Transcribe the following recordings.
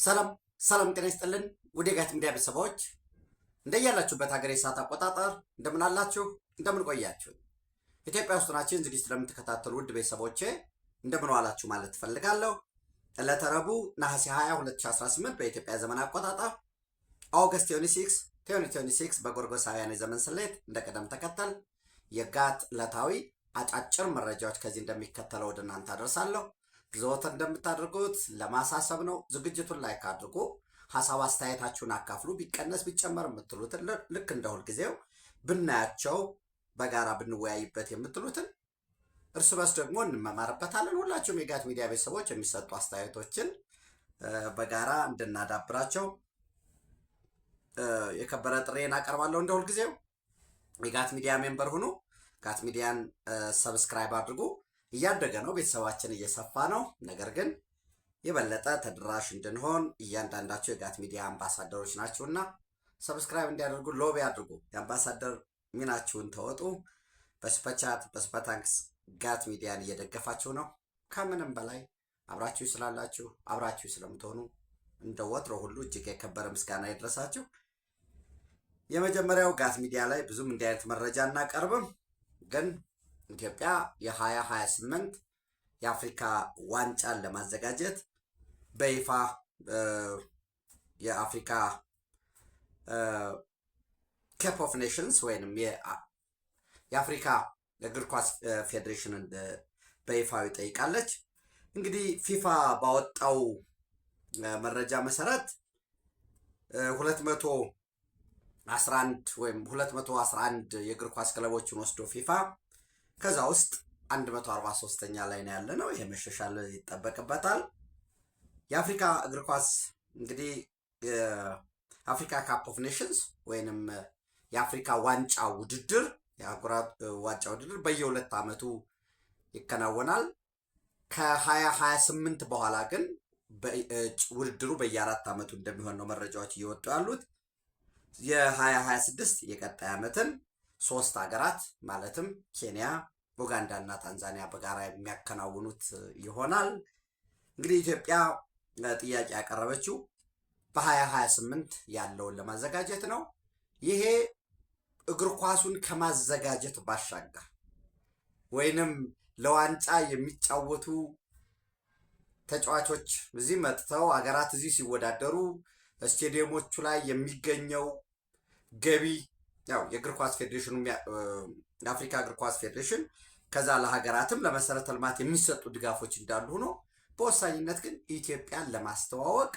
ሰላም ሰላም ጤና ይስጥልን ወደ ጋት ሚዲያ ቤተሰቦች እንደያላችሁበት ሀገር የሰዓት አቆጣጠር እንደምን አላችሁ እንደምን ቆያችሁ? ኢትዮጵያ ውስጥ ናችሁ ዝግጅት ስለምትከታተሉ ውድ ቤተሰቦቼ እንደምን ዋላችሁ ማለት ፈልጋለሁ። ዕለተ ረቡዕ ነሐሴ 20 2018 በኢትዮጵያ ዘመን አቆጣጠር ኦገስት 26 2026 በጎርጎሳውያን የዘመን ስሌት እንደ ቅደም ተከተል የጋት ዕለታዊ አጫጭር መረጃዎች ከዚህ እንደሚከተለው ወደ እናንተ አደርሳለሁ። ዘወትር እንደምታደርጉት ለማሳሰብ ነው። ዝግጅቱን ላይክ አድርጉ፣ ሀሳብ አስተያየታችሁን አካፍሉ። ቢቀነስ ቢጨመር የምትሉትን ልክ እንደ ሁልጊዜው ብናያቸው በጋራ ብንወያይበት የምትሉትን እርስ በርስ ደግሞ እንመማርበታለን። ሁላችሁም የጋት ሚዲያ ቤተሰቦች የሚሰጡ አስተያየቶችን በጋራ እንድናዳብራቸው የከበረ ጥሬን አቀርባለሁ። እንደ ሁልጊዜው የጋት ሚዲያ ሜምበር ሁኑ። ጋት ሚዲያን ሰብስክራይብ አድርጉ። እያደገ ነው፣ ቤተሰባችን እየሰፋ ነው። ነገር ግን የበለጠ ተደራሽ እንድንሆን እያንዳንዳቸው የጋት ሚዲያ አምባሳደሮች ናችሁና ሰብስክራይብ እንዲያደርጉ ሎቢ አድርጉ። የአምባሳደር ሚናችሁን ተወጡ። በስፐቻት በስፐታንክስ ጋት ሚዲያን እየደገፋችሁ ነው። ከምንም በላይ አብራችሁ ስላላችሁ አብራችሁ ስለምትሆኑ እንደ ወትሮ ሁሉ እጅግ የከበረ ምስጋና ይድረሳችሁ። የመጀመሪያው ጋት ሚዲያ ላይ ብዙም እንዲህ አይነት መረጃ እናቀርብም፣ ግን ኢትዮጵያ የ2028 የአፍሪካ ዋንጫን ለማዘጋጀት በይፋ የአፍሪካ ካፕ ኦፍ ኔሽንስ ወይንም የአፍሪካ እግር ኳስ ፌዴሬሽንን በይፋዊ ጠይቃለች። እንግዲህ ፊፋ ባወጣው መረጃ መሰረት 211 ወይም 211 የእግር ኳስ ክለቦችን ወስዶ ፊፋ ከዛ ውስጥ 143ኛ ላይ ነው ያለ ነው። ይሄ መሻሻል ይጠበቅበታል። የአፍሪካ እግር ኳስ እንግዲህ የአፍሪካ ካፕ ኦፍ ኔሽንስ ወይንም የአፍሪካ ዋንጫ ውድድር የአህጉራት ዋንጫ ውድድር በየ2 ዓመቱ ይከናወናል። ከ2028 በኋላ ግን ውድድሩ በየ4 ዓመቱ እንደሚሆን ነው መረጃዎች እየወጡ ያሉት። የ2026 የቀጣይ ዓመትን 3 ሀገራት ማለትም ኬንያ፣ ኡጋንዳ እና ታንዛኒያ በጋራ የሚያከናውኑት ይሆናል። እንግዲህ ኢትዮጵያ ጥያቄ ያቀረበችው በ2028 ያለውን ለማዘጋጀት ነው። ይሄ እግር ኳሱን ከማዘጋጀት ባሻገር ወይንም ለዋንጫ የሚጫወቱ ተጫዋቾች እዚህ መጥተው ሀገራት እዚህ ሲወዳደሩ ስቴዲየሞቹ ላይ የሚገኘው ገቢ ያው የእግር ኳስ ፌዴሬሽኑ የአፍሪካ እግር ኳስ ፌዴሬሽን ከዛ ለሀገራትም ለመሰረተ ልማት የሚሰጡ ድጋፎች እንዳሉ ሆኖ በወሳኝነት ግን ኢትዮጵያን ለማስተዋወቅ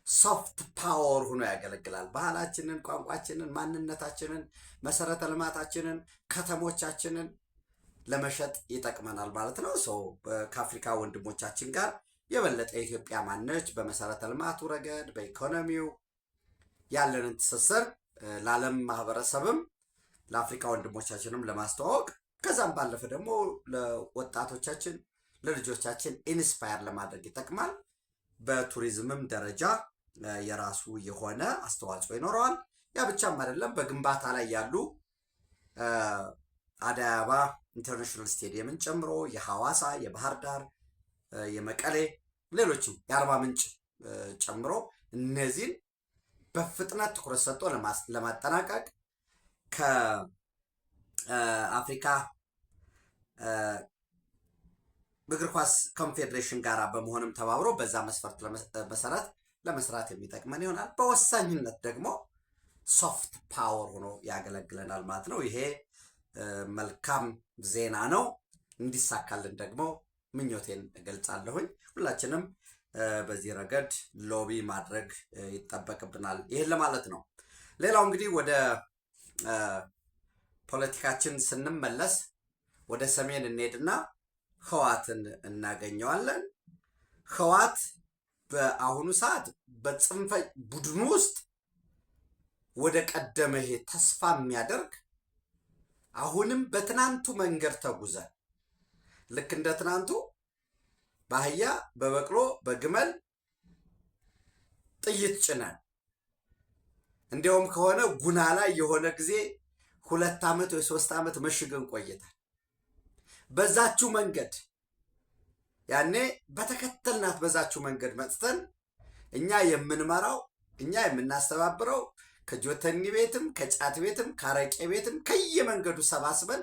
ሶፍት ፓወር ሆኖ ያገለግላል። ባህላችንን፣ ቋንቋችንን፣ ማንነታችንን፣ መሰረተ ልማታችንን፣ ከተሞቻችንን ለመሸጥ ይጠቅመናል ማለት ነው። ከአፍሪካ ወንድሞቻችን ጋር የበለጠ ኢትዮጵያ ማነች በመሰረተ ልማቱ ረገድ በኢኮኖሚው ያለንን ትስስር ለዓለም ማህበረሰብም ለአፍሪካ ወንድሞቻችንም ለማስተዋወቅ ከዛም ባለፈ ደግሞ ለወጣቶቻችን ለልጆቻችን ኢንስፓየር ለማድረግ ይጠቅማል። በቱሪዝምም ደረጃ የራሱ የሆነ አስተዋጽኦ ይኖረዋል። ያ ብቻም አይደለም። በግንባታ ላይ ያሉ አዲስ አበባ ኢንተርናሽናል ስቴዲየምን ጨምሮ የሐዋሳ፣ የባህር ዳር፣ የመቀሌ ሌሎችም የአርባ ምንጭ ጨምሮ እነዚህን በፍጥነት ትኩረት ሰጥቶ ለማጠናቀቅ ከአፍሪካ እግር ኳስ ኮንፌዴሬሽን ጋር በመሆንም ተባብሮ በዛ መስፈርት መሰረት ለመስራት የሚጠቅመን ይሆናል። በወሳኝነት ደግሞ ሶፍት ፓወር ሆኖ ያገለግለናል ማለት ነው። ይሄ መልካም ዜና ነው። እንዲሳካልን ደግሞ ምኞቴን እገልጻለሁኝ። ሁላችንም በዚህ ረገድ ሎቢ ማድረግ ይጠበቅብናል። ይህን ለማለት ነው። ሌላው እንግዲህ ወደ ፖለቲካችን ስንመለስ ወደ ሰሜን እንሄድና ህዋትን እናገኘዋለን። ህዋት በአሁኑ ሰዓት በጽንፈ ቡድኑ ውስጥ ወደ ቀደመ ይሄ ተስፋ የሚያደርግ አሁንም በትናንቱ መንገድ ተጉዘን ልክ እንደ ትናንቱ በአህያ በበቅሎ በግመል ጥይት ጭነን እንዲያውም ከሆነ ጉና ላይ የሆነ ጊዜ 2 ዓመት ወይ 3 ዓመት መሽገን ቆይተን በዛችሁ መንገድ ያኔ በተከተልናት በዛችሁ መንገድ መጥተን እኛ የምንመራው እኛ የምናስተባብረው ከጆተኒ ቤትም ከጫት ቤትም ከአረቄ ቤትም ከየመንገዱ ሰባስበን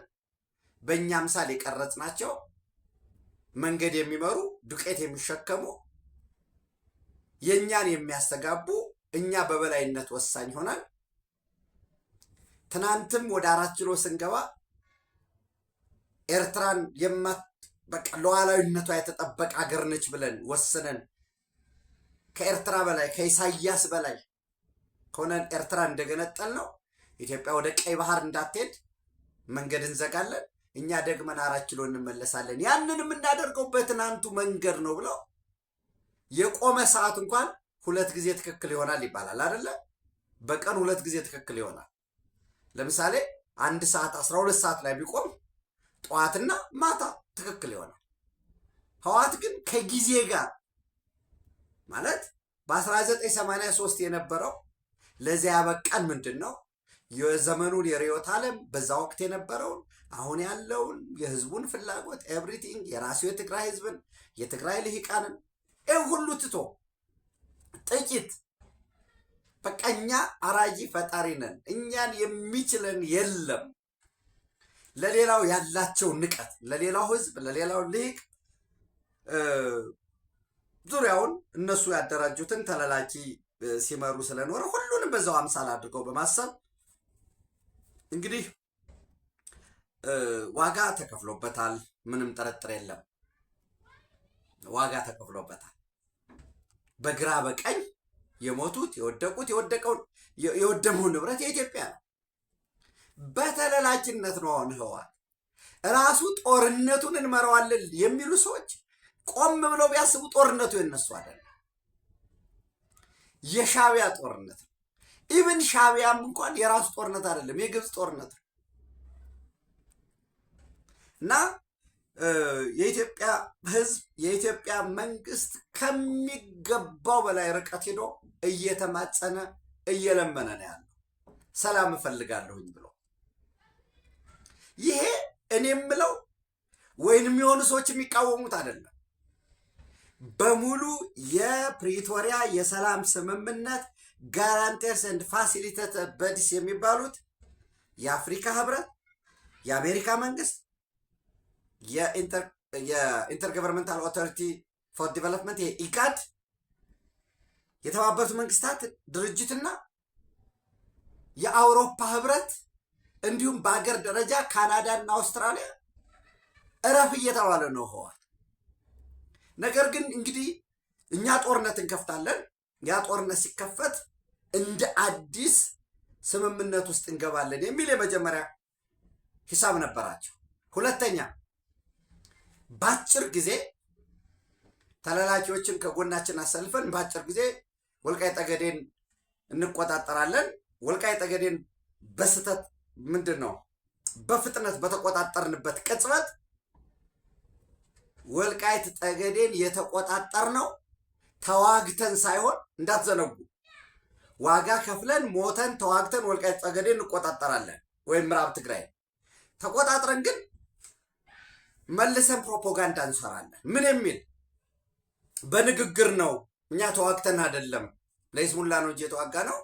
በእኛ ምሳሌ የቀረጽናቸው መንገድ የሚመሩ ዱቄት የሚሸከሙ የእኛን የሚያስተጋቡ እኛ በበላይነት ወሳኝ ሆናል። ትናንትም ወደ 4 ኪሎ ስንገባ ኤርትራን በቃ ሉዓላዊነቷ የተጠበቀ አገር ነች ብለን ወስነን ከኤርትራ በላይ ከኢሳያስ በላይ ከሆነን ኤርትራ እንደገነጠል ነው ኢትዮጵያ ወደ ቀይ ባህር እንዳትሄድ መንገድ እንዘጋለን። እኛ ደግመን 4 ኪሎ እንመለሳለን። ያንን የምናደርገው በትናንቱ መንገድ ነው ብለው የቆመ ሰዓት እንኳን 2 ጊዜ ትክክል ይሆናል ይባላል አይደለ? በቀን 2 ጊዜ ትክክል ይሆናል። ለምሳሌ 1 ሰዓት 12 ሰዓት ላይ ቢቆም ጠዋትና ማታ ትክክል ይሆናል። ህወሓት ግን ከጊዜ ጋር ማለት በ1983 የነበረው ለዚያ ያበቃን ምንድን ነው? የዘመኑን የርዕዮተ ዓለም በዛ ወቅት የነበረውን አሁን ያለውን የህዝቡን ፍላጎት ኤቭሪቲንግ የራሱ የትግራይ ህዝብን የትግራይ ልሂቃንን ሁሉ ትቶ ጥቂት በቃ እኛ አራጂ ፈጣሪ ነን፣ እኛን የሚችለን የለም። ለሌላው ያላቸው ንቀት፣ ለሌላው ህዝብ፣ ለሌላው ልሂቅ ዙሪያውን እነሱ ያደራጁትን ተላላኪ ሲመሩ ስለኖረ ሁሉንም በዛው አምሳል አድርገው በማሰብ እንግዲህ ዋጋ ተከፍሎበታል። ምንም ጥርጥር የለም። ዋጋ ተከፍሎበታል። በግራ በቀኝ የሞቱት የወደቁት የወደመው ንብረት የኢትዮጵያ ነው። በተለላኪነት ነው አሁን ህወሓት ራሱ ጦርነቱን እንመራዋለን የሚሉ ሰዎች ቆም ብለው ቢያስቡ ጦርነቱ የነሱ አይደለም፣ የሻዕቢያ ጦርነት ነው። ኢቭን ሻዕቢያም እንኳን የራሱ ጦርነት አይደለም፣ የግብፅ ጦርነት ነው። እና የኢትዮጵያ ህዝብ የኢትዮጵያ መንግስት ከሚገባው በላይ ርቀት ሄዶ እየተማጸነ እየለመነ ነው ያለው ሰላም እፈልጋለሁኝ ብሎ። ይሄ እኔ የምለው ወይንም የሆኑ ሰዎች የሚቃወሙት አይደለም። በሙሉ የፕሪቶሪያ የሰላም ስምምነት ጋራንተርስ ኤንድ ፋሲሊቴተር ቦዲስ የሚባሉት የአፍሪካ ህብረት፣ የአሜሪካ መንግስት፣ የኢንተርገቨርንመንታል ኦቶሪቲ ፎር ዲቨሎፕመንት የኢጋድ፣ የተባበሩት መንግስታት ድርጅትና የአውሮፓ ህብረት እንዲሁም በአገር ደረጃ ካናዳ እና አውስትራሊያ እረፍ እየተባለ ነው ህወሓት። ነገር ግን እንግዲህ እኛ ጦርነት እንከፍታለን። ያ ጦርነት ሲከፈት እንደ አዲስ ስምምነት ውስጥ እንገባለን የሚል የመጀመሪያ ሂሳብ ነበራቸው። ሁለተኛ በአጭር ጊዜ ተላላኪዎችን ከጎናችን አሰልፈን በአጭር ጊዜ ወልቃይት ጠገዴን እንቆጣጠራለን። ወልቃይት ጠገዴን በስተት ምንድን ነው በፍጥነት በተቆጣጠርንበት ቅጽበት ወልቃይት ጠገዴን የተቆጣጠር ነው ተዋግተን ሳይሆን እንዳትዘነጉ፣ ዋጋ ከፍለን ሞተን ተዋግተን ወልቃይት ጠገዴን እንቆጣጠራለን ወይም ምዕራብ ትግራይ ተቆጣጥረን ግን መልሰን ፕሮፓጋንዳ እንሰራለን። ምን የሚል በንግግር ነው። እኛ ተዋግተን አይደለም ለይስሙላ ነው እንጂ የተዋጋ ነው።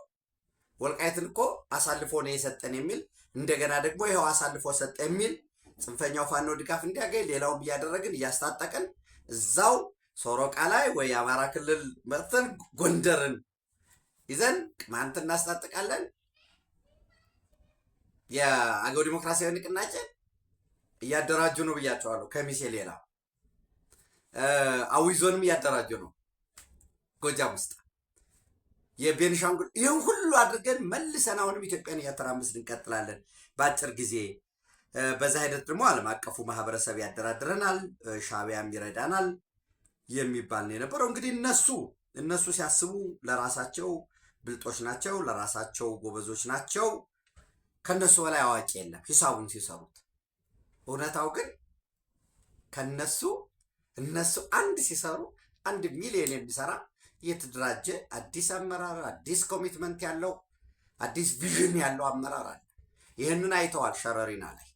ወልቃይትን እኮ አሳልፎ ነው የሰጠን የሚል እንደገና ደግሞ ይኸው አሳልፎ ሰጠ የሚል ጽንፈኛው ፋኖ ድጋፍ እንዲያገኝ ሌላውም እያደረግን እያስታጠቅን እዛው ሶሮቃ ላይ ወይ አማራ ክልል መጥተን ጎንደርን ይዘን ቅማንት እናስታጥቃለን። የአገው ዲሞክራሲያዊ ንቅናቄ እያደራጁ ነው ብያቸዋለሁ። ከሚሴ ሌላ አዊ ዞንም እያደራጁ ነው ጎጃም ውስጥ የቤንሻንጉል። ይህን ሁሉ አድርገን መልሰን አሁንም ኢትዮጵያን እያተራመስን እንቀጥላለን በአጭር ጊዜ። በዛ ሂደት ደግሞ ዓለም አቀፉ ማህበረሰብ ያደራድረናል፣ ሻዕቢያም ይረዳናል የሚባል ነው የነበረው። እንግዲህ እነሱ ሲያስቡ ለራሳቸው ብልጦች ናቸው፣ ለራሳቸው ጎበዞች ናቸው። ከነሱ በላይ አዋቂ የለም ሂሳቡን ሲሰሩት። እውነታው ግን እነሱ አንድ ሲሰሩ 1 ሚሊዮን የሚሰራ የተደራጀ አዲስ አመራር፣ አዲስ ኮሚትመንት ያለው አዲስ ቪዥን ያለው አመራር አለ። ይህንን አይተዋል ሸረሪና ላይ።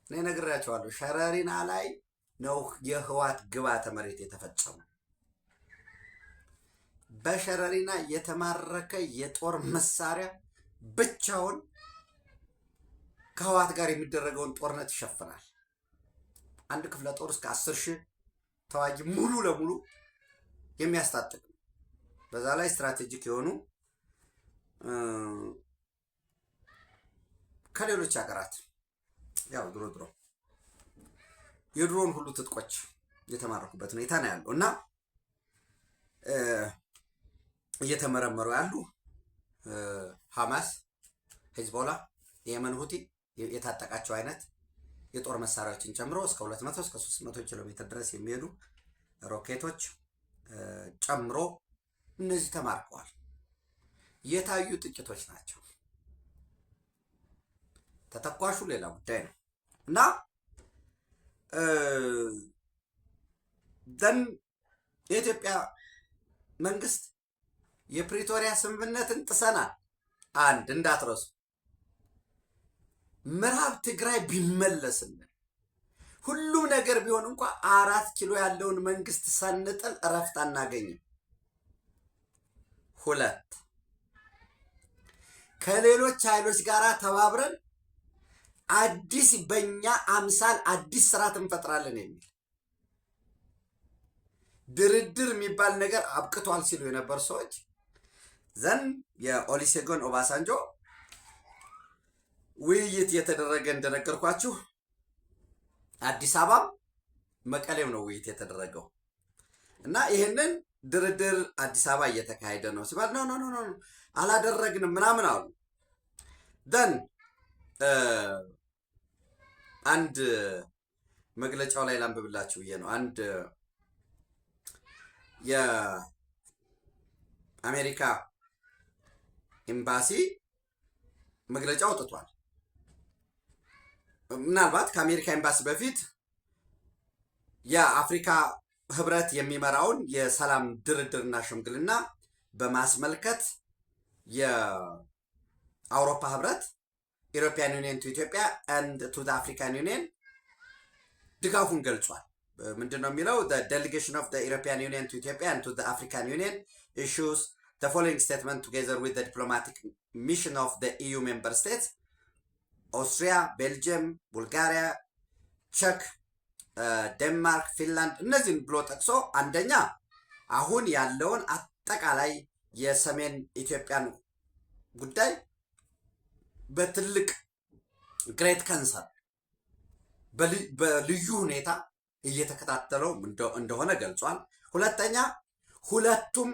እኔ ነግራቸዋለሁ። ሸረሪና ላይ ነው የህወሓት ግብዓተ መሬት የተፈጸመው። በሸረሪና የተማረከ የጦር መሳሪያ ብቻውን ከህወሓት ጋር የሚደረገውን ጦርነት ይሸፍናል። አንድ ክፍለ ጦር እስከ 10,000 ተዋጊ ሙሉ ለሙሉ የሚያስታጥቅ በዛ ላይ ስትራቴጂክ የሆኑ ከሌሎች ሀገራት ያው ድሮ የድሮን ሁሉ ትጥቆች የተማረኩበት ሁኔታ ነው ያለው እና እየተመረመሩ ያሉ ሐማስ፣ ሂዝቦላ፣ የየመን ሁቲ የታጠቃቸው አይነት የጦር መሳሪያዎችን ጨምሮ እስከ 200 እስከ 300 ኪሎ ሜትር ድረስ የሚሄዱ ሮኬቶች ጨምሮ እነዚህ ተማርከዋል። የታዩ ጥቂቶች ናቸው። ተተኳሹ ሌላ ጉዳይ ነው እና የኢትዮጵያ መንግስት የፕሪቶሪያ ስምምነትን ጥሰናል። አንድ እንዳትረሱ፣ ምዕራብ ትግራይ ቢመለስልን ሁሉም ነገር ቢሆን እንኳ 4 ኪሎ ያለውን መንግስት ሳንጥል እረፍት አናገኝም። 2 ከሌሎች ኃይሎች ጋር ተባብረን አዲስ በእኛ አምሳል አዲስ ስርዓት እንፈጥራለን የሚል ድርድር የሚባል ነገር አብቅቷል ሲሉ የነበሩ ሰዎች ዘንድ የኦሉሴጉን ኦባሳንጆ ውይይት የተደረገ እንደነገርኳችሁ አዲስ አበባ መቀሌም ነው ውይይት የተደረገው እና ይሄንን ድርድር አዲስ አበባ እየተካሄደ ነው ሲባል ኖ አላደረግንም ምናምን አሉ። ደን አንድ መግለጫው ላይ ላንብብላችሁ ብዬ ነው። አንድ የአሜሪካ ኤምባሲ መግለጫ አውጥቷል። ምናልባት ከአሜሪካ ኤምባሲ በፊት የአፍሪካ ህብረት የሚመራውን የሰላም ድርድርና ሽምግልና በማስመልከት የአውሮፓ ህብረት ኢሮፒያን ዩኒየን ቱ ኢትዮጵያ ኤንድ ቱ አፍሪካን ዩኒየን ድጋፉን ገልጿል። ምንድነው የሚለው? the delegation of the European Union to Ethiopia and to the African Union issues the following statement together with the diplomatic mission of the EU member states Austria, Belgium, Bulgaria, Czech, ዴንማርክ፣ ፊንላንድ እነዚህን ብሎ ጠቅሶ አንደኛ አሁን ያለውን አጠቃላይ የሰሜን ኢትዮጵያን ጉዳይ በትልቅ ግሬት ከንሰር በልዩ ሁኔታ እየተከታተለው እንደሆነ ገልጿል። ሁለተኛ ሁለቱም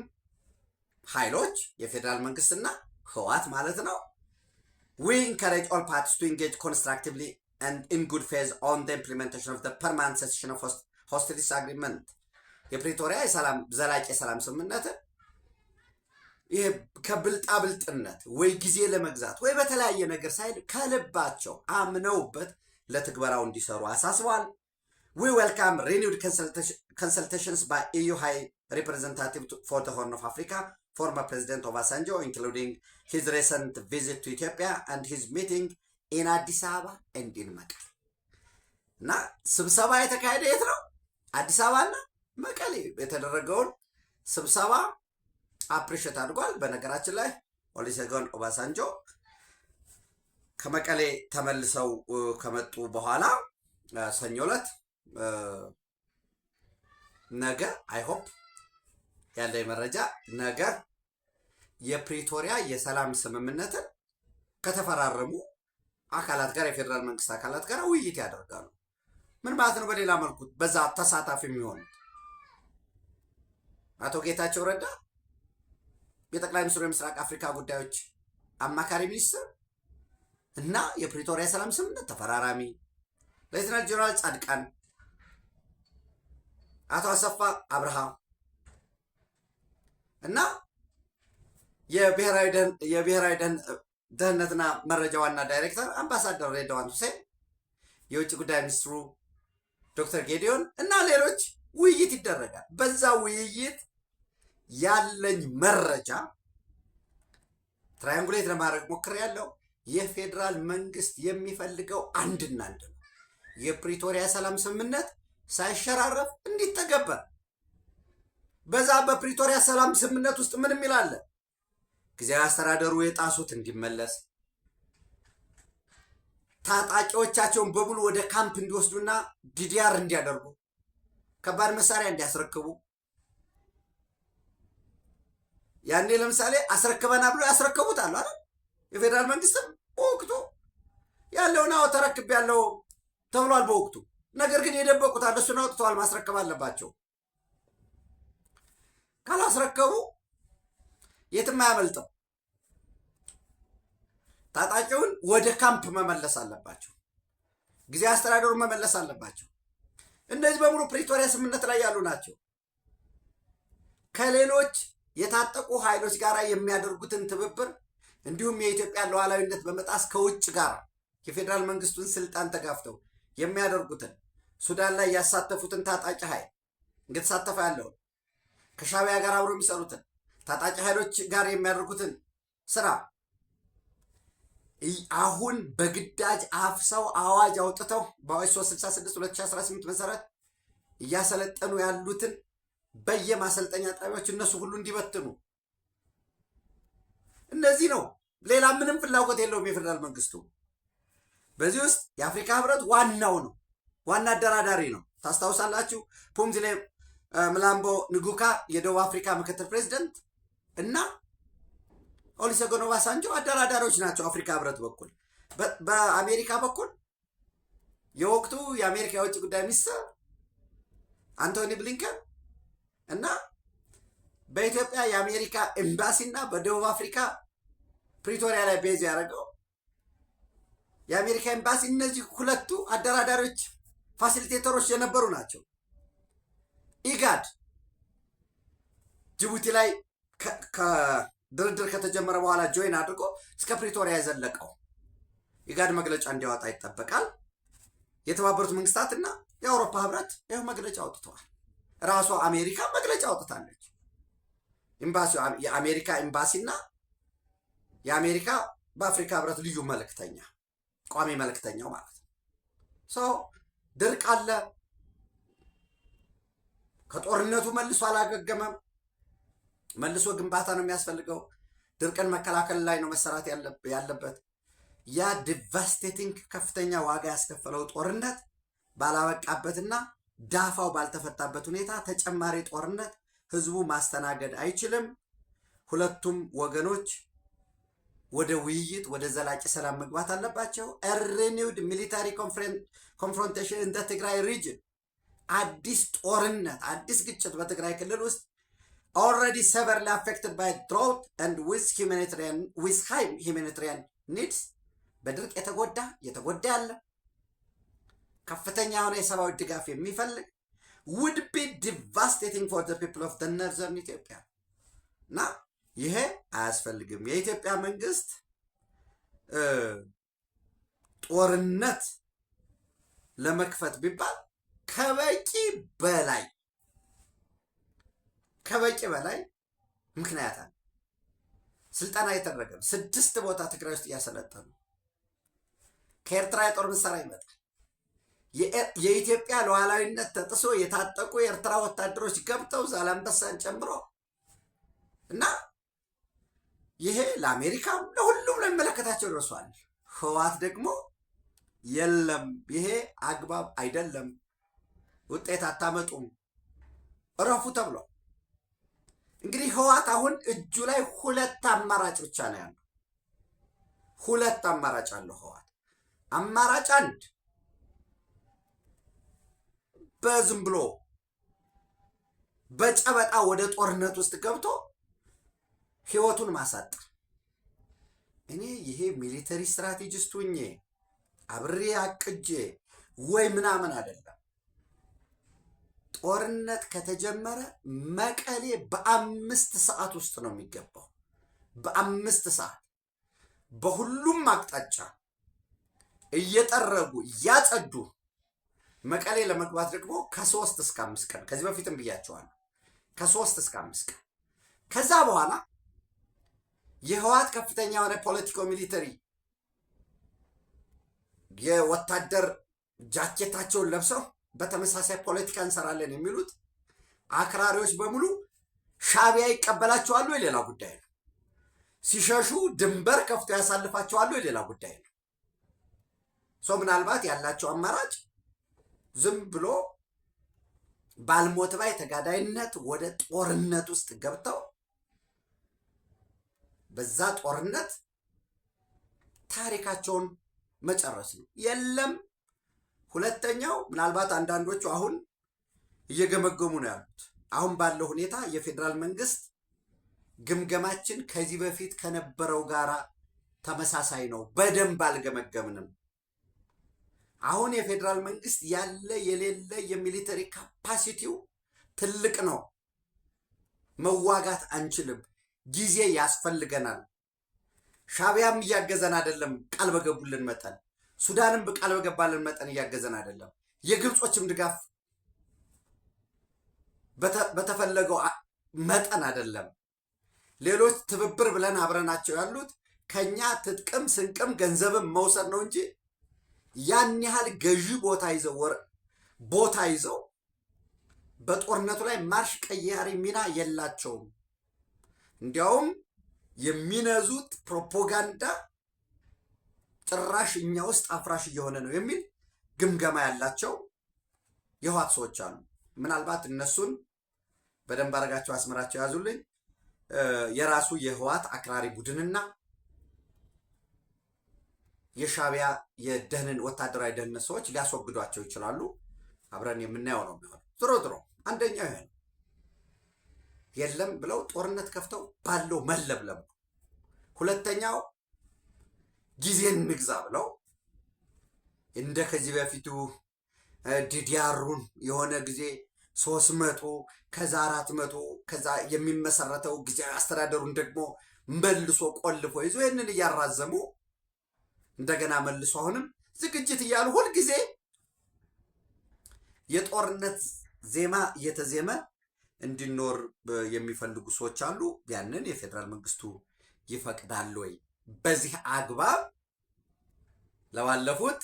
ኃይሎች የፌዴራል መንግስትና ህወሓት ማለት ነው we encourage all parties to engage constructively and in good faith on the implementation of the permanent cessation of hostilities agreement የፕሪቶሪያ የሰላም ዘላቂ የሰላም ስምምነት ይሄ ከብልጣብልጥነት ወይ ጊዜ ለመግዛት ወይ በተለያየ ነገር ሳይል ከልባቸው አምነውበት ለትግበራው እንዲሰሩ አሳስበዋል። we welcome renewed consultations by EU High Representative for the Horn of Africa former President Obasanjo including his recent visit to Ethiopia and his meeting in Addis Ababa and in Mekelle እና ስብሰባ የተካሄደ የት ነው? አዲስ አበባና መቀሌ የተደረገውን ስብሰባ አፕሪሼት አድርጓል። በነገራችን ላይ ኦሉሴጉን ኦባሳንጆ ከመቀሌ ተመልሰው ከመጡ በኋላ ሰኞ ዕለት ነገ አይ ሆፕ ያለ መረጃ ነገ የፕሪቶሪያ የሰላም ስምምነትን ከተፈራረሙ አካላት ጋር የፌዴራል መንግስት አካላት ጋር ውይይት ያደርጋሉ። ምን ማለት ነው? በሌላ መልኩ በዛ ተሳታፊ የሚሆኑት አቶ ጌታቸው ረዳ የጠቅላይ ሚኒስትሩ የምስራቅ አፍሪካ ጉዳዮች አማካሪ ሚኒስትር እና የፕሪቶሪያ የሰላም ስምምነት ተፈራራሚ ሌተናል ጀነራል ጻድቃን፣ አቶ አሰፋ አብርሃ እና የብሔራዊ ደህንነትና መረጃ ዋና ዳይሬክተር አምባሳደር ሬድዋን ሁሴን፣ የውጭ ጉዳይ ሚኒስትሩ ዶክተር ጌዲዮን እና ሌሎች ውይይት ይደረጋል። በዛ ውይይት ያለኝ መረጃ ትራያንጉሌት ለማድረግ ሞክሬያለሁ። የፌዴራል መንግስት የሚፈልገው አንድና አንድ ነው። የፕሪቶሪያ ሰላም ስምምነት ሳይሸራረፍ እንዲተገበር በዛ በፕሪቶሪያ ሰላም ስምምነት ውስጥ ምንም ይላል? ጊዜያዊ አስተዳደሩ የጣሱት እንዲመለስ፣ ታጣቂዎቻቸውን በሙሉ ወደ ካምፕ እንዲወስዱና ዲዲአር እንዲያደርጉ፣ ከባድ መሳሪያ እንዲያስረክቡ። ያኔ ለምሳሌ አስረክበና ብሎ ያስረከቡታል አይደል? የፌዴራል መንግስትም በወቅቱ ያለውን ተረክብ ያለው ተብሏል በወቅቱ። ነገር ግን የደበቁታል። እሱን አውጥተዋል። ማስረከብ አለባቸው። ካላስረከቡ የትም አያመልጥም። ታጣቂውን ወደ ካምፕ መመለስ አለባቸው። ጊዜ አስተዳደሩን መመለስ አለባቸው። እነዚህ በሙሉ ፕሪቶሪያ ስምምነት ላይ ያሉ ናቸው። ከሌሎች የታጠቁ ኃይሎች ጋር የሚያደርጉትን ትብብር እንዲሁም የኢትዮጵያ ሉዓላዊነት በመጣስ ከውጭ ጋር የፌዴራል መንግስቱን ስልጣን ተጋፍተው የሚያደርጉትን ሱዳን ላይ ያሳተፉትን ታጣቂ ኃይል እየተሳተፈ ያለውን ከሻዕቢያ ጋር አብሮ የሚሰሩትን ታጣቂ ኃይሎች ጋር የሚያደርጉትን ስራ አሁን በግዳጅ አፍሰው አዋጅ አውጥተው በአዋጅ 366 2018 መሰረት እያሰለጠኑ ያሉትን በየማሰልጠኛ ጣቢያዎች እነሱ ሁሉ እንዲበትኑ። እነዚህ ነው። ሌላ ምንም ፍላጎት የለውም የፌዴራል መንግስቱ። በዚህ ውስጥ የአፍሪካ ህብረት ዋናው ነው፣ ዋና አደራዳሪ ነው። ታስታውሳላችሁ ፑምዚሌ ምላምቦ ንጉካ የደቡብ አፍሪካ ምክትል ፕሬዚደንት እና ኦሉሴጉን ኦባሳንጆ አደራዳሪዎች ናቸው። አፍሪካ ህብረት በኩል በአሜሪካ በኩል የወቅቱ የአሜሪካ የውጭ ጉዳይ ሚኒስትር አንቶኒ ብሊንከን እና በኢትዮጵያ የአሜሪካ ኤምባሲ እና በደቡብ አፍሪካ ፕሪቶሪያ ላይ ቤዝ ያደረገው የአሜሪካ ኤምባሲ፣ እነዚህ ሁለቱ አደራዳሪዎች ፋሲሊቴተሮች የነበሩ ናቸው። ኢጋድ ጅቡቲ ላይ ድርድር ከተጀመረ በኋላ ጆይን አድርጎ እስከ ፕሪቶሪያ የዘለቀው ኢጋድ መግለጫ እንዲያወጣ ይጠበቃል። የተባበሩት መንግስታት እና የአውሮፓ ህብረት ይኸው መግለጫ አውጥተዋል። ራሷ አሜሪካ መግለጫ አውጥታለች። ኤምባሲው የአሜሪካ ኤምባሲና የአሜሪካ በአፍሪካ ህብረት ልዩ መልእክተኛ ቋሚ መልእክተኛው ማለት ነው። ሰው ድርቅ አለ። ከጦርነቱ መልሶ አላገገመም። መልሶ ግንባታ ነው የሚያስፈልገው። ድርቅን መከላከል ላይ ነው መሰራት ያለበት። ያ ዲቫስቴቲንግ ከፍተኛ ዋጋ ያስከፈለው ጦርነት ባላበቃበትና ዳፋው ባልተፈታበት ሁኔታ ተጨማሪ ጦርነት ህዝቡ ማስተናገድ አይችልም። ሁለቱም ወገኖች ወደ ውይይት ወደ ዘላቂ ሰላም መግባት አለባቸው። ሪኒውድ ሚሊታሪ ኮንፍሮንቴሽን ኢን ትግራይ ሪጅን፣ አዲስ ጦርነት አዲስ ግጭት በትግራይ ክልል ውስጥ already severely affected by drought and with high humanitarian needs በድርቅ የተጎዳ ያለ ከፍተኛ የሆነ የሰብአዊ ድጋፍ የሚፈልግ would be devastating for the people of the northern Ethiopia እና ይሄ አያስፈልግም። የኢትዮጵያ መንግስት ጦርነት ለመክፈት ቢባል ከበቂ በላይ ምክንያት አለ። ስልጠና የተደረገ 6 ቦታ ትግራይ ውስጥ እያሰለጠኑ ከኤርትራ የጦር መሳሪያ ይመጣል። የኢትዮጵያ ሉዓላዊነት ተጥሶ የታጠቁ የኤርትራ ወታደሮች ገብተው ዛላምበሳን ጨምሮ እና ይሄ ለአሜሪካም ለሁሉም ለሚመለከታቸው ደርሷል። ህወሓት ደግሞ የለም ይሄ አግባብ አይደለም፣ ውጤት አታመጡም፣ እረፉ ተብሎ እንግዲህ ህወሓት አሁን እጁ ላይ 2 አማራጭ ብቻ ነው ያለው። 2 አማራጭ አለው ህወሓት። አማራጭ 1 በዝም ብሎ በጨበጣ ወደ ጦርነት ውስጥ ገብቶ ህይወቱን ማሳጠር። እኔ ይሄ ሚሊተሪ ስትራቴጂስት ሆኜ አብሬ አቅጄ ወይ ምናምን አይደለም። ጦርነት ከተጀመረ መቀሌ በ5 ሰዓት ውስጥ ነው የሚገባው። በ5 ሰዓት በሁሉም አቅጣጫ እየጠረጉ እያጸዱ መቀሌ ለመግባት ደግሞ ከ3 እስከ 5 ቀን፣ ከዚህ በፊትም ብያቸዋለሁ፣ ከ3 እስከ 5 ቀን። ከዛ በኋላ የህወሓት ከፍተኛ የሆነ ፖለቲኮ ሚሊተሪ የወታደር ጃኬታቸውን ለብሰው በተመሳሳይ ፖለቲካ እንሰራለን የሚሉት አክራሪዎች በሙሉ ሻዕቢያ ይቀበላቸዋል ወይ ሌላ ጉዳይ ነው። ሲሸሹ ድንበር ከፍቶ ያሳልፋቸዋል ወይ ሌላ ጉዳይ ነው። ሰው ምናልባት ያላቸው አማራጭ ዝም ብሎ ባልሞት ባይ ተጋዳይነት ወደ ጦርነት ውስጥ ገብተው በዛ ጦርነት ታሪካቸውን መጨረስ ነው። የለም ሁለተኛው ምናልባት አንዳንዶቹ አሁን እየገመገሙ ነው ያሉት። አሁን ባለው ሁኔታ የፌዴራል መንግስት ግምገማችን ከዚህ በፊት ከነበረው ጋራ ተመሳሳይ ነው፣ በደንብ አልገመገምንም። አሁን የፌዴራል መንግስት ያለ የሌለ የሚሊተሪ ካፓሲቲው ትልቅ ነው፣ መዋጋት አንችልም፣ ጊዜ ያስፈልገናል። ሻዕቢያም እያገዘን አይደለም ቃል በገቡልን መጠን፣ ሱዳንም ቃል በገባልን መጠን እያገዘን አይደለም። የግብጾችም ድጋፍ በተፈለገው መጠን አይደለም። ሌሎች ትብብር ብለን አብረናቸው ያሉት ከኛ ትጥቅም ስንቅም ገንዘብም መውሰድ ነው እንጂ ያን ያህል ገዢ ቦታ ይዘው በጦርነቱ ላይ ማርሽ ቀያሪ ሚና የላቸውም። እንዲያውም የሚነዙት ፕሮፓጋንዳ ጭራሽ እኛ ውስጥ አፍራሽ እየሆነ ነው የሚል ግምገማ ያላቸው የህወሓት ሰዎች አሉ። ምናልባት እነሱን በደንብ አድርጋቸው አስመራቸው ያዙልኝ። የራሱ የህወሓት አክራሪ ቡድንና የሻዕቢያ ወታደራዊ ደህንነት ሰዎች ሊያስወግዷቸው ይችላሉ። አብረን የምናየው ነው የሚሆነው። ዝሮ አንደኛው ይሄ ነው። የለም ብለው ጦርነት ከፍተው ባለው መለብለብ። ሁለተኛው ጊዜን እንግዛ ብለው እንደ ከዚህ በፊቱ ዲዲአሩን የሆነ ጊዜ 300 ከዛ 400 ከዛ የሚመሰረተው ጊዜያዊ አስተዳደሩን ደግሞ መልሶ ቆልፎ ይዞ ይህንን እያራዘሙ እንደገና መልሶ አሁንም ዝግጅት እያሉ ሁልጊዜ የጦርነት ዜማ እየተዜመ እንዲኖር የሚፈልጉ ሰዎች አሉ። ያንን የፌዴራል መንግስቱ ይፈቅዳል ወይ? በዚህ አግባብ ለባለፉት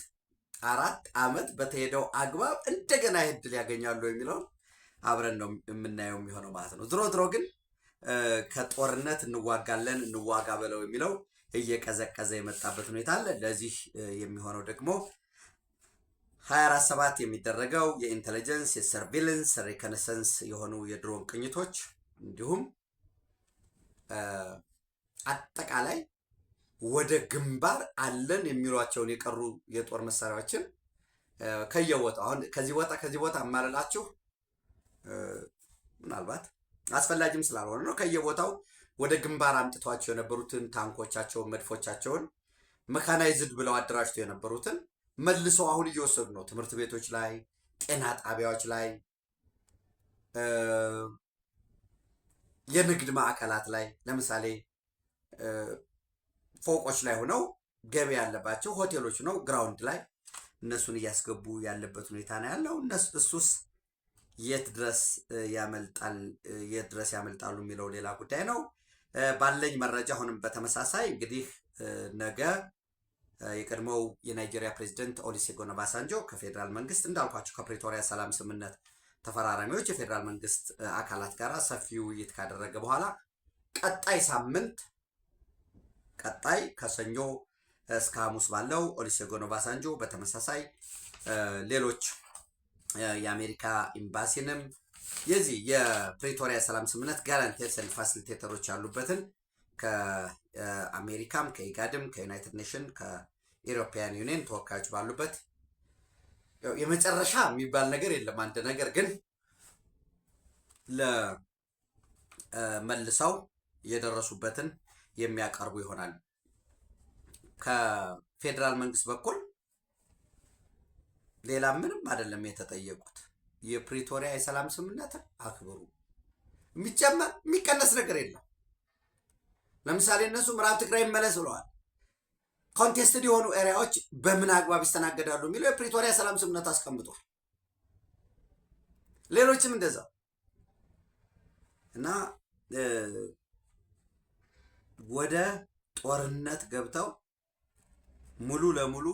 4 ዓመት በተሄደው አግባብ እንደገና እድል ያገኛሉ የሚለውን አብረን ነው የምናየው የሚሆነው ማለት ነው። ዝሮ ግን ከጦርነት እንዋጋ በለው የሚለው እየቀዘቀዘ የመጣበት ሁኔታ አለ። ለዚህ የሚሆነው ደግሞ 24/7 የሚደረገው የኢንተለጀንስ የሰርቪለንስ ሪኮነሰንስ የሆኑ የድሮን ቅኝቶች እንዲሁም አጠቃላይ ወደ ግንባር አለን የሚሏቸውን የቀሩ የጦር መሳሪያዎችን ከየቦታው አሁን ከዚህ ቦታ አማለላችሁ ምናልባት አስፈላጊም ስላልሆነ ነው። ከየቦታው ወደ ግንባር አምጥቷቸው የነበሩትን ታንኮቻቸውን፣ መድፎቻቸውን መካናይዝድ ብለው አደራጅተው የነበሩትን መልሰው አሁን እየወሰዱ ነው። ትምህርት ቤቶች ላይ፣ ጤና ጣቢያዎች ላይ፣ የንግድ ማዕከላት ላይ ለምሳሌ ፎቆች ላይ ሆነው ገቢ ያለባቸው ሆቴሎች ነው ግራውንድ ላይ እነሱን እያስገቡ ያለበት ሁኔታ ነው ያለው። እሱስ የት ድረስ ያመልጣሉ የሚለው ሌላ ጉዳይ ነው። ባለኝ መረጃ አሁንም በተመሳሳይ እንግዲህ ነገ የቀድሞው የናይጄሪያ ፕሬዚደንት ኦሉሴጉን ኦባሳንጆ ከፌዴራል መንግስት እንዳልኳቸው ከፕሪቶሪያ ሰላም ስምምነት ተፈራራሚዎች የፌዴራል መንግስት አካላት ጋር ሰፊ ውይይት ካደረገ በኋላ ቀጣይ ከሰኞ እስከ ሐሙስ ባለው ኦሉሴጉን ኦባሳንጆ በተመሳሳይ ሌሎች የአሜሪካ ኤምባሲንም የዚህ የፕሪቶሪያ ሰላም ስምምነት ጋራንተርስ ኤንድ ፋሲሊቴተሮች ያሉበትን ከአሜሪካም ከኢጋድም ከዩናይትድ ኔሽን ከኢሮፒያን ዩኒየን ተወካዮች ባሉበት የመጨረሻ የሚባል ነገር የለም። አንድ ነገር ግን ለመልሰው የደረሱበትን የሚያቀርቡ ይሆናል። ከፌዴራል መንግስት በኩል ሌላ ምንም አይደለም የተጠየቁት። የፕሪቶሪያ የሰላም ስምምነትን አክብሩ፣ የሚጨመር የሚቀነስ ነገር የለም። ለምሳሌ እነሱ ምዕራብ ትግራይ መለስ ብለዋል። ኮንቴስትድ የሆኑ ኤሪያዎች በምን አግባብ ይስተናገዳሉ የሚለው የፕሪቶሪያ ሰላም ስምምነት አስቀምጧል። ሌሎችም እንደዛው እና ወደ ጦርነት ገብተው ሙሉ ለሙሉ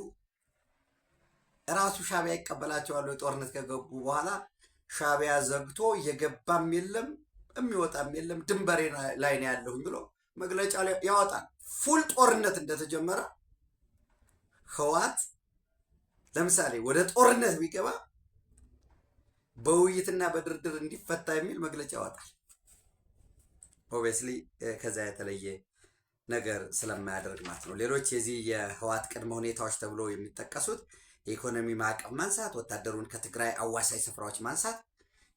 ራሱ ሻዕቢያ ይቀበላቸዋል። ጦርነት ከገቡ በኋላ ሻዕቢያ ዘግቶ የገባም የለም የሚወጣም የለም ድንበሬ ላይ ነው ያለሁኝ ብሎ መግለጫ ያወጣል። ፉል ጦርነት እንደተጀመረ ህወሓት ለምሳሌ ወደ ጦርነት ቢገባ በውይይትና በድርድር እንዲፈታ የሚል መግለጫ ያወጣል። ኦብቪየስሊ ከዛ የተለየ ነገር ስለማያደርግ ማለት ነው። ሌሎች የዚህ የህወሓት ቅድመ ሁኔታዎች ተብሎ የሚጠቀሱት የኢኮኖሚ ማዕቀብ ማንሳት፣ ወታደሩን ከትግራይ አዋሳኝ ስፍራዎች ማንሳት፣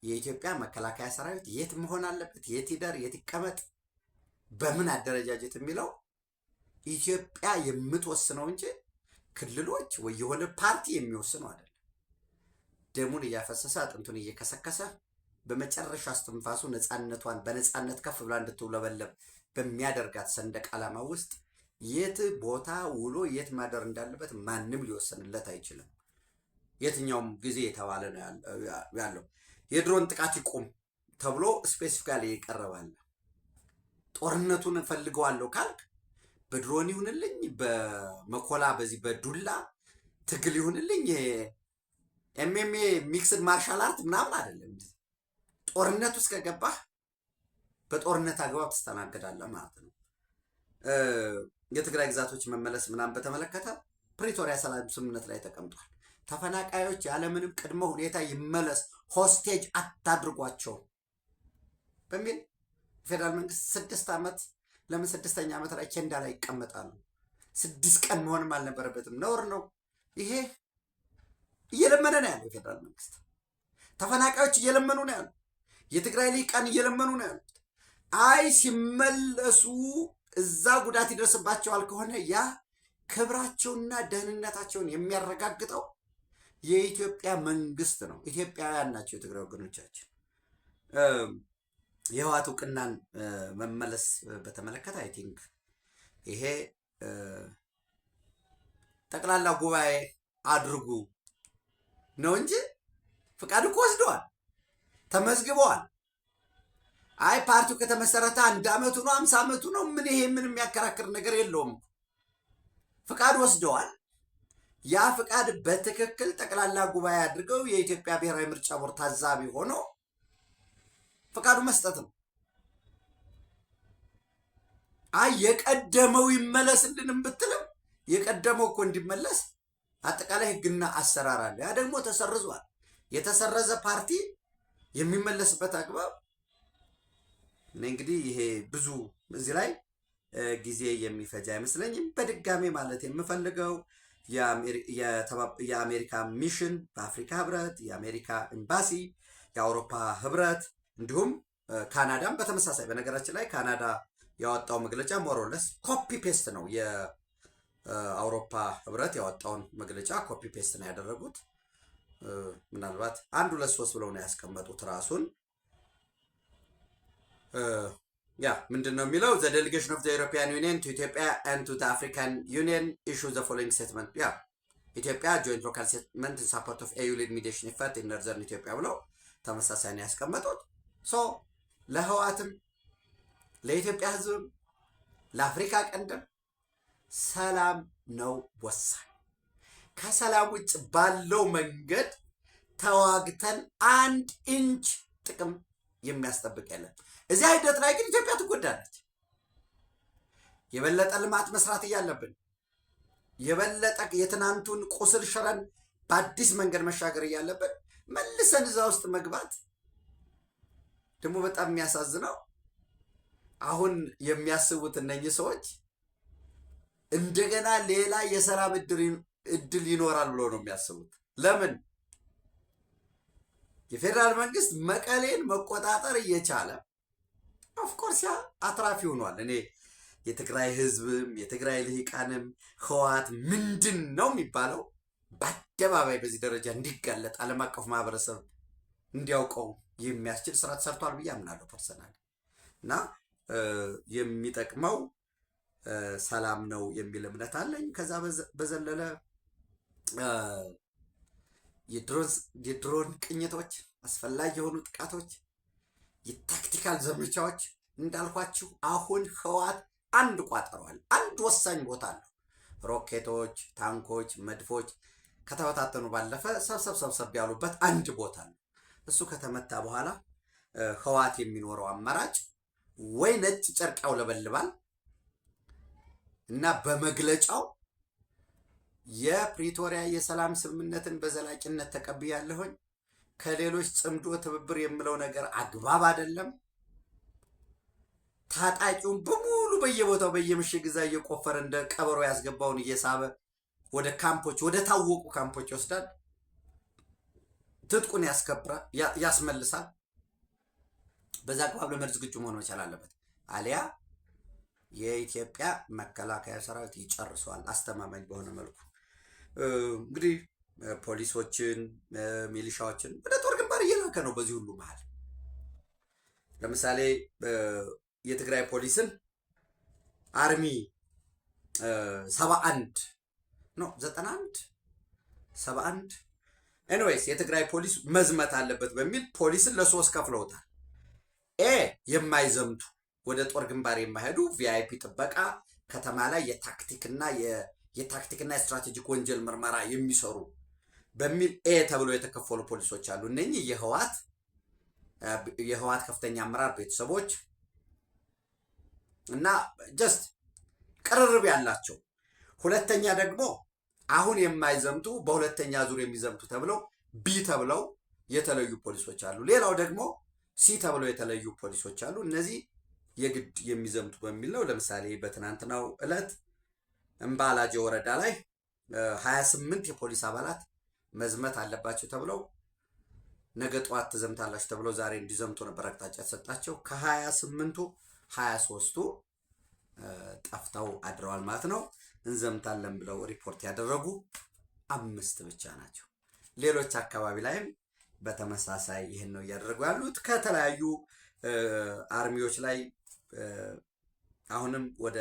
የኢትዮጵያ መከላከያ ሰራዊት የት መሆን አለበት፣ የት ይደር፣ የት ይቀመጥ፣ በምን አደረጃጀት የሚለው ኢትዮጵያ የምትወስነው እንጂ ክልሎች ወይ የሆነ ፓርቲ የሚወስነው አይደለም። ደሙን እያፈሰሰ አጥንቱን እየከሰከሰ በመጨረሻ እስትንፋሱ ነፃነቷን በነፃነት ከፍ ብላ እንድትውለበለብ በሚያደርጋት ሰንደቅ ዓላማ ውስጥ የት ቦታ ውሎ የት ማደር እንዳለበት ማንም ሊወሰንለት አይችልም። የትኛውም ጊዜ የተባለ ነው ያለው። የድሮን ጥቃት ይቁም ተብሎ ስፔሲፊካሊ ይቀርባል። ጦርነቱን እፈልገዋለሁ ካልክ በድሮን ይሁንልኝ፣ በመኮላ በዚህ በዱላ ትግል ይሁንልኝ፣ ኤምኤምኤ ሚክስድ ማርሻል አርት ምናምን አይደለም። ጦርነት ውስጥ ከገባህ በጦርነት አግባብ ትስተናገዳለህ ማለት ነው። የትግራይ ግዛቶች መመለስ ምናምን በተመለከተ ፕሪቶሪያ ሰላም ስምምነት ላይ ተቀምጧል። ተፈናቃዮች ያለምንም ቅድመ ሁኔታ ይመለስ፣ ሆስቴጅ አታድርጓቸው በሚል ፌዴራል መንግስት 6 ዓመት ለምን 6ኛ ዓመት ላይ ኬንዳ ላይ ይቀመጣሉ? 6 ቀን መሆንም አልነበረበትም። ነውር ነው ይሄ። እየለመነ ነው ያለው የፌዴራል መንግስት። ተፈናቃዮች እየለመኑ ነው ያሉት። የትግራይ ልሂቃን እየለመኑ ነው ያሉት። አይ ሲመለሱ እዛ ጉዳት ይደርስባቸዋል ከሆነ ያ ክብራቸውና ደህንነታቸውን የሚያረጋግጠው የኢትዮጵያ መንግስት ነው። ኢትዮጵያውያን ናቸው የትግራይ ወገኖቻችን። የህወሓት እውቅናን መመለስ በተመለከተ አይ ቲንክ ይሄ ጠቅላላ ጉባኤ አድርጉ ነው እንጂ ፍቃድ እኮ ወስደዋል፣ ተመዝግበዋል። አይ ፓርቲው ከተመሰረተ 1 ዓመቱ ነው 50 ዓመቱ ነው ምን ይሄ ምን የሚያከራክር ነገር የለውም። ፍቃድ ወስደዋል። ያ ፍቃድ በትክክል ጠቅላላ ጉባኤ አድርገው የኢትዮጵያ ብሔራዊ ምርጫ ቦርድ ታዛቢ ሆኖ ፍቃዱ መስጠት ነው። አይ የቀደመው ይመለስልንም ብትልም የቀደመው እኮ እንዲመለስ አጠቃላይ ህግና አሰራር አለ። ያ ደግሞ ተሰርዟል። የተሰረዘ ፓርቲ የሚመለስበት አግባብ እኔ እንግዲህ ይሄ ብዙ እዚህ ላይ ጊዜ የሚፈጅ አይመስለኝም። በድጋሜ ማለት የምፈልገው የአሜሪካ ሚሽን በአፍሪካ ህብረት፣ የአሜሪካ ኤምባሲ፣ የአውሮፓ ህብረት እንዲሁም ካናዳም በተመሳሳይ በነገራችን ላይ ካናዳ ያወጣው መግለጫ ሞሮለስ ኮፒ ፔስት ነው። የአውሮፓ ህብረት ያወጣውን መግለጫ ኮፒ ፔስት ነው ያደረጉት። ምናልባት 1 2 3 ብለው ነው ያስቀመጡት ራሱን። ያ ምንድን ነው የሚለው ዘ ዴሊጌሽን ኦፍ ዘ ዩሮፒያን ዩኒየን ቱ ኢትዮጵያ ኤንድ ቱ ዘ አፍሪካን ዩኒየን ኢሹ ዘ ፎሎዊንግ ስቴትመንት። ያ ኢትዮጵያ ጆይንት ሎካል ስቴትመንት ኢን ሰፖርት ኦፍ ኤዩ ሊድ ሚዲዬሽን ኢፈርት ኢን ኖርዘርን ኢትዮጵያ ብለው ተመሳሳይ ነው ያስቀመጡት። ሶ ለህወሓትም ለኢትዮጵያ ህዝብም ለአፍሪካ ቀንድም ሰላም ነው ወሳኝ። ከሰላም ውጭ ባለው መንገድ ተዋግተን 1 ኢንች ጥቅም የሚያስጠብቅ የለም። እዚያ ሂደት ላይ ግን ኢትዮጵያ ትጎዳለች። የበለጠ ልማት መስራት እያለብን የበለጠ የትናንቱን ቁስል ሽረን በአዲስ መንገድ መሻገር እያለብን መልሰን እዛ ውስጥ መግባት ደግሞ በጣም የሚያሳዝነው አሁን የሚያስቡት እነኚህ ሰዎች እንደገና ሌላ የሰላም እድል ይኖራል ብሎ ነው የሚያስቡት። ለምን? የፌዴራል መንግስት መቀሌን መቆጣጠር እየቻለ ኦፍኮርስ ያ አትራፊ ሆኗል። እኔ የትግራይ ህዝብም የትግራይ ልሂቃንም ህወሓት ምንድን ነው የሚባለው በአደባባይ በዚህ ደረጃ እንዲጋለጥ ዓለም አቀፍ ማህበረሰብ እንዲያውቀው የሚያስችል ስራ ተሰርቷል ብዬ አምናለሁ ፐርሰናል። እና የሚጠቅመው ሰላም ነው የሚል እምነት አለኝ። ከዛ በዘለለ የድሮን ቅኝቶች፣ አስፈላጊ የሆኑ ጥቃቶች፣ የታክቲካል ዘመቻዎች እንዳልኳችሁ አሁን ህወሓት አንድ ቋጠሯል። አንድ ወሳኝ ቦታ አለው። ሮኬቶች፣ ታንኮች፣ መድፎች ከተበታተኑ ባለፈ ሰብሰብ ያሉበት አንድ ቦታ አለ። እሱ ከተመታ በኋላ ህወሓት የሚኖረው አማራጭ ወይ ነጭ ጨርቅ ያውለበልባል እና በመግለጫው የፕሪቶሪያ የሰላም ስምምነትን በዘላቂነት ተቀብያለሁኝ፣ ከሌሎች ጽምዶ ትብብር የምለው ነገር አግባብ አይደለም፣ ታጣቂውን በሙሉ በየቦታው በየምሽግ እዛ እየቆፈረ እንደ ቀበሮ ያስገባውን እየሳበ ወደ ካምፖች ወደ ታወቁ ካምፖች ይወስዳል፣ ትጥቁን ያስከብራል፣ ያስመልሳል። በዛ አግባብ ለመሄድ ዝግጁ መሆን መቻል አለበት። አሊያ የኢትዮጵያ መከላከያ ሰራዊት ይጨርሰዋል አስተማማኝ በሆነ መልኩ። እንግዲህ ፖሊሶችን፣ ሚሊሻዎችን ወደ ጦር ግንባር እየላከ ነው። በዚህ ሁሉ መሀል ለምሳሌ የትግራይ ፖሊስን አርሚ 71 ነው 91 71 ኤኒዌይስ የትግራይ ፖሊስ መዝመት አለበት በሚል ፖሊስን ለሶስት ከፍለውታል። የማይዘምቱ ወደ ጦር ግንባር የማይሄዱ ቪአይፒ ጥበቃ ከተማ ላይ የታክቲክና የስትራቴጂክ ወንጀል ምርመራ የሚሰሩ በሚል ተብሎ የተከፈሉ ፖሊሶች አሉ። እነኚህ የህወሓት ከፍተኛ አመራር ቤተሰቦች እና ጀስት ቅርርብ ያላቸው። ሁለተኛ ደግሞ አሁን የማይዘምቱ በሁለተኛ ዙር የሚዘምቱ ተብለው ቢ ተብለው የተለዩ ፖሊሶች አሉ። ሌላው ደግሞ ሲ ተብለው የተለዩ ፖሊሶች አሉ። እነዚህ የግድ የሚዘምቱ በሚል ነው። ለምሳሌ በትናንትናው ዕለት እምባላጄ ወረዳ ላይ 28 የፖሊስ አባላት መዝመት አለባቸው ተብለው ነገ ጠዋት ትዘምታላችሁ ተብለው ዛሬ እንዲዘምቱ ነበር አቅጣጫ የተሰጣቸው። ከ28ቱ 23ቱ ጠፍተው አድረዋል ማለት ነው። እንዘምታለን ብለው ሪፖርት ያደረጉ 5 ብቻ ናቸው። ሌሎች አካባቢ ላይም በተመሳሳይ ይህን ነው እያደረጉ ያሉት። ከተለያዩ አርሚዎች ላይ አሁንም ወደ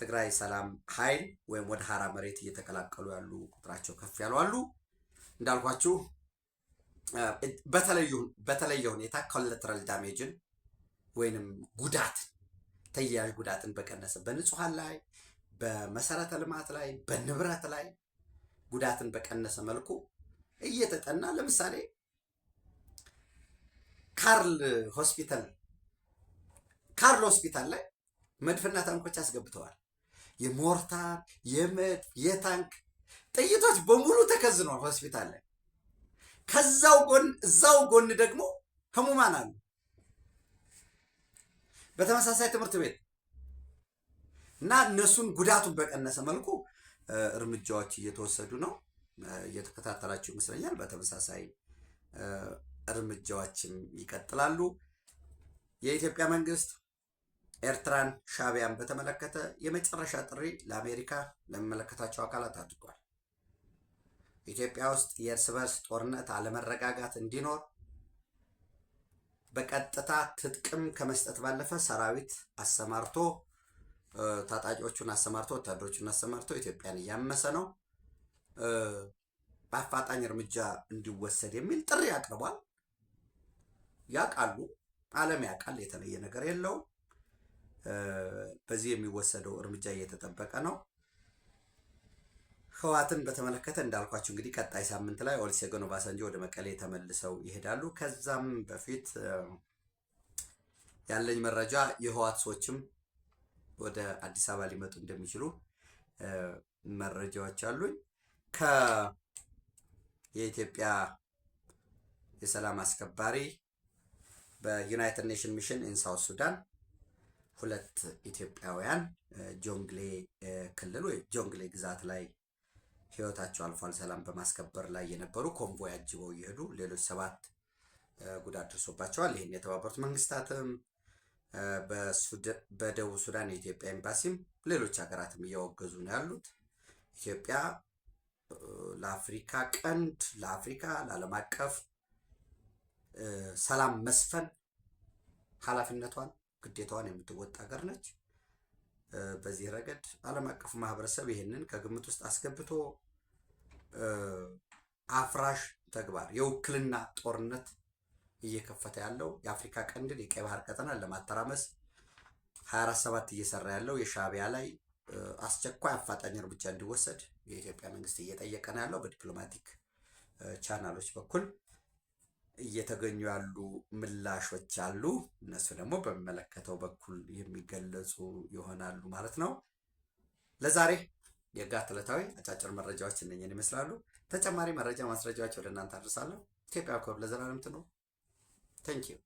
ትግራይ ሰላም ኃይል ወይም ወደ ሀራ መሬት እየተቀላቀሉ ያሉ ቁጥራቸው ከፍ ያሉ አሉ። እንዳልኳችሁ በተለየ ሁኔታ ኮላተራል ዳሜጅን ወይንም ጉዳትን ተያያዥ ጉዳትን በቀነሰ በንጹሃን ላይ በመሰረተ ልማት ላይ በንብረት ላይ ጉዳትን በቀነሰ መልኩ እየተጠና ለምሳሌ ካርል ሆስፒታል ላይ መድፍና ታንኮች አስገብተዋል። የሞርታር የመድፍ የታንክ ጥይቶች በሙሉ ተከዝነዋል ሆስፒታል ላይ። እዛው ጎን ደግሞ ህሙማን አሉ። በተመሳሳይ ትምህርት ቤት እና እነሱን ጉዳቱን በቀነሰ መልኩ እርምጃዎች እየተወሰዱ ነው። እየተከታተላችሁ ይመስለኛል። በተመሳሳይ እርምጃዎችም ይቀጥላሉ። የኢትዮጵያ መንግስት ኤርትራን ሻዕቢያን በተመለከተ የመጨረሻ ጥሪ ለአሜሪካ ለሚመለከታቸው አካላት አድርጓል። ኢትዮጵያ ውስጥ የእርስ በርስ ጦርነት አለመረጋጋት እንዲኖር በቀጥታ ትጥቅም ከመስጠት ባለፈ ሰራዊት አሰማርቶ ታጣቂዎቹን አሰማርቶ ወታደሮቹን አሰማርቶ ኢትዮጵያን እያመሰ ነው፣ በአፋጣኝ እርምጃ እንዲወሰድ የሚል ጥሪ አቅርቧል። ያውቃሉ፣ ዓለም ያውቃል፣ የተለየ ነገር የለውም። በዚህ የሚወሰደው እርምጃ እየተጠበቀ ነው። ህወሓትን በተመለከተ እንዳልኳቸው እንግዲህ ቀጣይ ሳምንት ላይ ኦሉሴጉን ኦባሳንጆ ወደ መቀሌ ተመልሰው ይሄዳሉ። ከዛም በፊት ያለኝ መረጃ የህወሓት ሰዎችም ወደ አዲስ አበባ ሊመጡ እንደሚችሉ መረጃዎች አሉኝ። የኢትዮጵያ የሰላም አስከባሪ በዩናይትድ ኔሽን ሚሽን ኢን ሳውት ሱዳን 2 ኢትዮጵያውያን ጆንግሌ ክልል ወይ ጆንግሌ ግዛት ላይ ህይወታቸው አልፏል። ሰላም በማስከበር ላይ የነበሩ ኮንቮይ አጅበው እየሄዱ ሌሎች 7 ጉዳት ደርሶባቸዋል። ይህን የተባበሩት መንግስታትም በደቡብ ሱዳን የኢትዮጵያ ኤምባሲም ሌሎች ሀገራትም እያወገዙ ነው ያሉት። ኢትዮጵያ ለአፍሪካ ቀንድ ለአፍሪካ ለዓለም አቀፍ ሰላም መስፈን ኃላፊነቷን ግዴታዋን የምትወጣ ሀገር ነች። በዚህ ረገድ ዓለም አቀፍ ማህበረሰብ ይህንን ከግምት ውስጥ አስገብቶ አፍራሽ ተግባር የውክልና ጦርነት እየከፈተ ያለው የአፍሪካ ቀንድን የቀይ ባህር ቀጠናን ለማተራመስ 24/7 እየሰራ ያለው የሻዕቢያ ላይ አስቸኳይ አፋጣኝ እርምጃ እንዲወሰድ የኢትዮጵያ መንግስት እየጠየቀ ነው ያለው በዲፕሎማቲክ ቻናሎች በኩል። እየተገኙ ያሉ ምላሾች አሉ። እነሱ ደግሞ በሚመለከተው በኩል የሚገለጹ ይሆናሉ ማለት ነው። ለዛሬ የጋት ዕለታዊ አጫጭር መረጃዎች እነኝን ይመስላሉ። ተጨማሪ መረጃ ማስረጃዎች ወደ እናንተ አድርሳለሁ። ኢትዮጵያ ኮብ ለዘላለም ትኑር። ቴንኪዩ